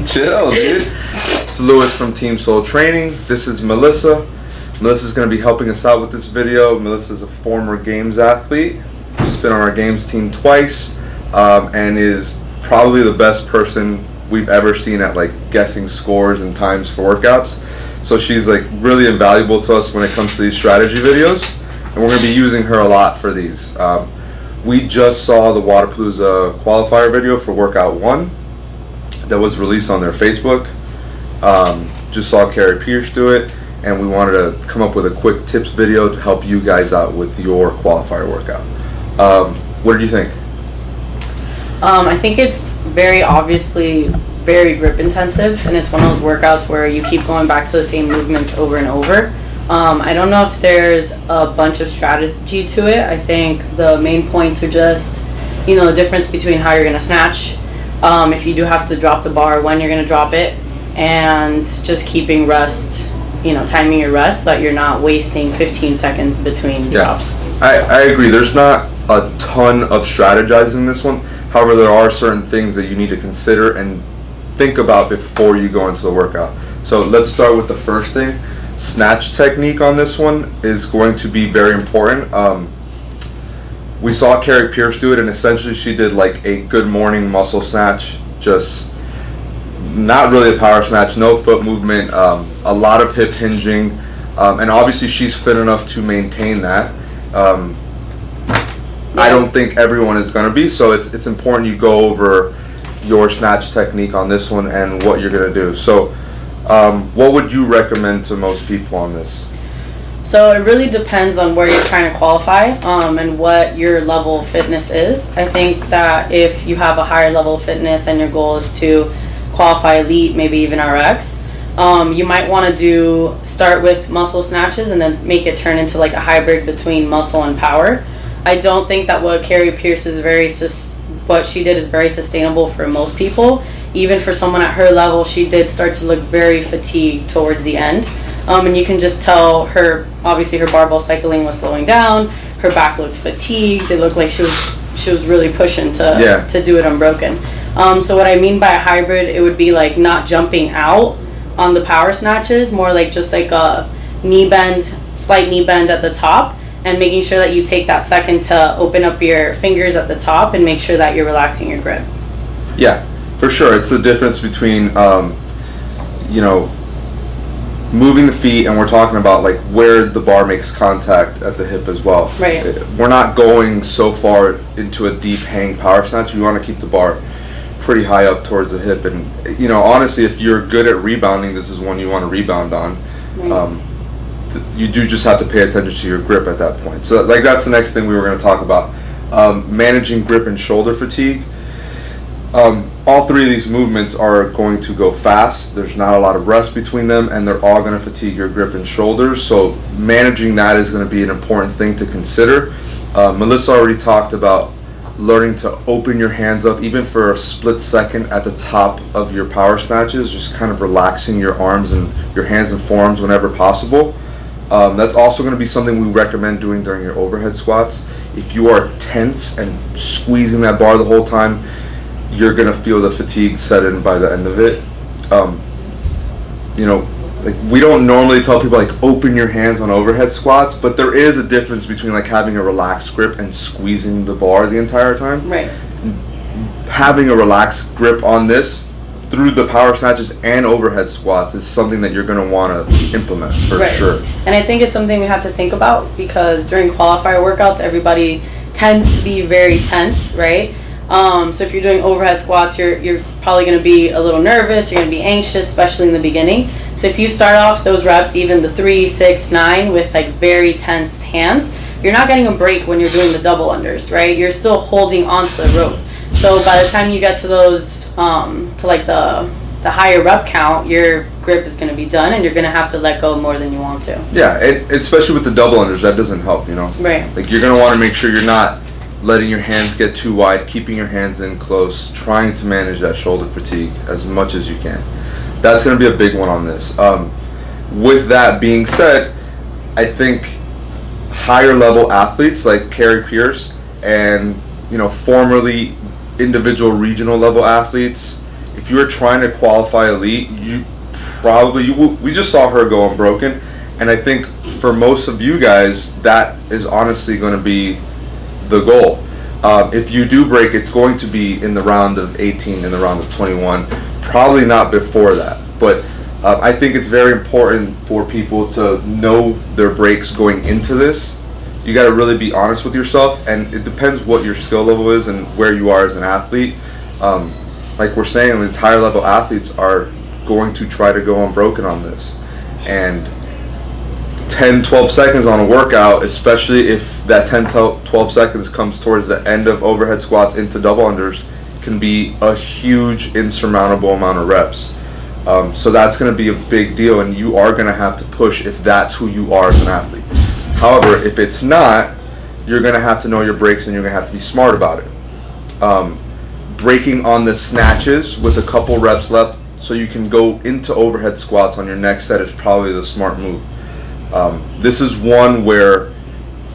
Chill, dude. It's Luis from Team Soul Training. This is Melisa. Melissa's going to be helping us out with this video. Melissa's a former games athlete. She's been on our games team twice, and is probably the best person we've ever seen at like guessing scores and times for workouts. So she's like really invaluable to us when it comes to these strategy videos, and we're going to be using her a lot for these. We just saw the Wodapalooza Qualifier video for workout 1 that was released on their Facebook. Just saw Carrie Pierce do it, and we wanted to come up with a quick tips video to help you guys out with your qualifier workout. What did you think? I think it's very obviously very grip intensive, and it's one of those workouts where you keep going back to the same movements over and over. I don't know if there's a bunch of strategy to it. I think the main points are just, the difference between how you're going to snatch, if you do have to drop the bar, when you're going to drop it, and just keeping rest, timing your rest so that you're not wasting 15 seconds between drops. I agree. There's not a ton of strategizing in this one. However, there are certain things that you need to consider and think about before you go into the workout. So let's start with the first thing. Snatch technique on this one is going to be very important. We saw Carrie Pierce do it, and essentially she did like a good morning muscle snatch, just not really a power snatch, no foot movement, a lot of hip hinging, and obviously she's fit enough to maintain that. I don't think everyone is going to be, so it's important you go over your snatch technique on this one and what you're going to do. So what would you recommend to most people on this? So it really depends on where you're trying to qualify, and what your level of fitness is. I think that if you have a higher level of fitness and your goal is to qualify elite, maybe even RX, you might want to start with muscle snatches and then make it turn into like a hybrid between muscle and power. I don't think that what Carrie Pierce is what she did is very sustainable for most people. Even for someone at her level, she did start to look very fatigued towards the end. And you can just tell obviously her barbell cycling was slowing down, her back looked fatigued, it looked like she was really pushing to do it unbroken. So what I mean by a hybrid, it would be like not jumping out on the power snatches, more like just like a slight knee bend at the top, and making sure that you take that second to open up your fingers at the top and make sure that you're relaxing your grip. Yeah, for sure. It's the difference between, moving the feet, and we're talking about like where the bar makes contact at the hip as well. Right. We're not going so far into a deep hang power snatch. You want to keep the bar pretty high up towards the hip, and honestly, if you're good at rebounding, this is one you want to rebound on. Right. You do just have to pay attention to your grip at that point. So like that's the next thing we were going to talk about. Managing grip and shoulder fatigue. All three of these movements are going to go fast. There's not a lot of rest between them, and they're all going to fatigue your grip and shoulders. So managing that is going to be an important thing to consider. Melissa already talked about learning to open your hands up even for a split second at the top of your power snatches, just kind of relaxing your arms and your hands and forearms whenever possible. That's also going to be something we recommend doing during your overhead squats. If you are tense and squeezing that bar the whole time, you're going to feel the fatigue set in by the end of it. Like we don't normally tell people like open your hands on overhead squats, but there is a difference between like having a relaxed grip and squeezing the bar the entire time. Right. Having a relaxed grip on this through the power snatches and overhead squats is something that you're going to want to implement for sure. And I think it's something we have to think about, because during qualifier workouts, everybody tends to be very tense, right? So if you're doing overhead squats, you're probably going to be a little nervous, you're going to be anxious, especially in the beginning. So if you start off those reps, even the 3, 6, 9, with like very tense hands, you're not getting a break when you're doing the double unders, right? You're still holding onto the rope. So by the time you get to those, to like the higher rep count, your grip is going to be done, and you're going to have to let go more than you want to. Yeah, especially with the double unders, that doesn't help, Right. Like you're going to want to make sure you're not letting your hands get too wide, keeping your hands in close, trying to manage that shoulder fatigue as much as you can. That's going to be a big one on this. With that being said, I think higher level athletes like Carrie Pierce and formerly individual regional level athletes, if you are trying to qualify elite, we just saw her go unbroken, and I think for most of you guys, that is honestly going to be the goal. If you do break, it's going to be in the round of 18, in the round of 21, probably not before that. But I think it's very important for people to know their breaks going into this. You got to really be honest with yourself, and it depends what your skill level is and where you are as an athlete. Like we're saying, these higher level athletes are going to try to go unbroken on this. And 10-12 seconds on a workout, especially if that 10-12 seconds comes towards the end of overhead squats into double unders, can be a huge insurmountable amount of reps. So that's going to be a big deal, and you are going to have to push if that's who you are as an athlete. However, if it's not, you're going to have to know your breaks, and you're going to have to be smart about it. Breaking on the snatches with a couple reps left so you can go into overhead squats on your next set is probably the smart move. This is one where,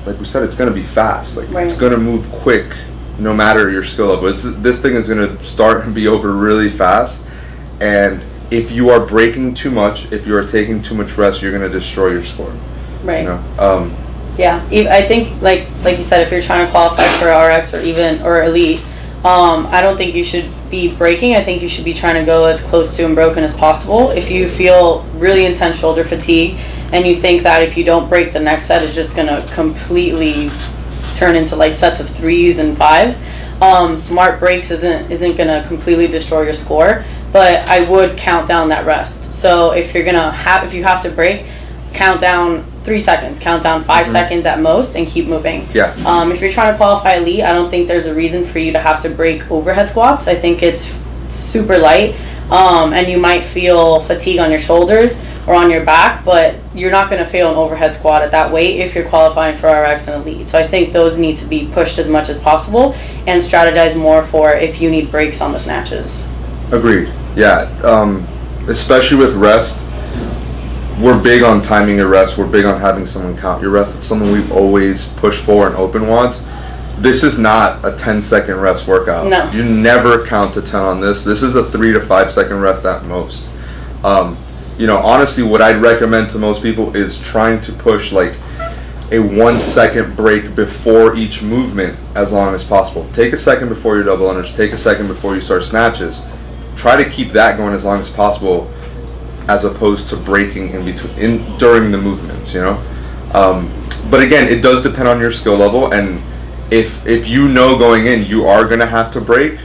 like we said, it's going to be fast. Like It's going to move quick, no matter your skill level. This thing is going to start and be over really fast. And if you are breaking too much, if you are taking too much rest, you're going to destroy your score. Right. You know? Yeah. I think, like you said, if you're trying to qualify for RX or elite, I don't think you should be breaking. I think you should be trying to go as close to unbroken as possible. If you feel really intense shoulder fatigue and you think that if you don't break, the next set is just going to completely turn into like sets of 3s and 5s, smart breaks isn't going to completely destroy your score, but I would count down that rest. So if you have to break, count down 3 seconds, count down 5 seconds at most, and keep moving. Yeah. If you're trying to qualify elite, I don't think there's a reason for you to have to break overhead squats. I think it's super light, and you might feel fatigue on your shoulders or on your back, but you're not going to fail an overhead squat at that weight if you're qualifying for RX and elite. So I think those need to be pushed as much as possible and strategize more for if you need breaks on the snatches. Agreed. Yeah. Especially with rest. We're big on timing your rest. We're big on having someone count your rest. It's something we've always pushed for and open wants. This is not a 10-second rest workout. No. You never count to 10 on this. This is a 3 to 5 second rest at most. Honestly, what I'd recommend to most people is trying to push like a 1 second break before each movement as long as possible. Take a second before your double unders. Take a second before you start snatches. Try to keep that going as long as possible, as opposed to breaking during the movements, But again, it does depend on your skill level, and if you know going in you are going to have to break,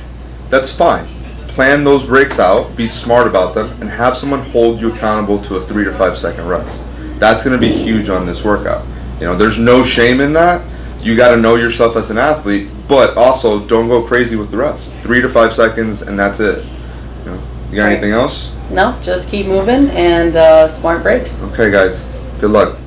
that's fine. Plan those breaks out, be smart about them, and have someone hold you accountable to a 3 to 5 second rest. That's going to be huge on this workout. There's no shame in that. You got to know yourself as an athlete, but also don't go crazy with the rest. 3 to 5 seconds, and that's it. You got anything else? No, just keep moving and smart breaks. Okay, guys. Good luck.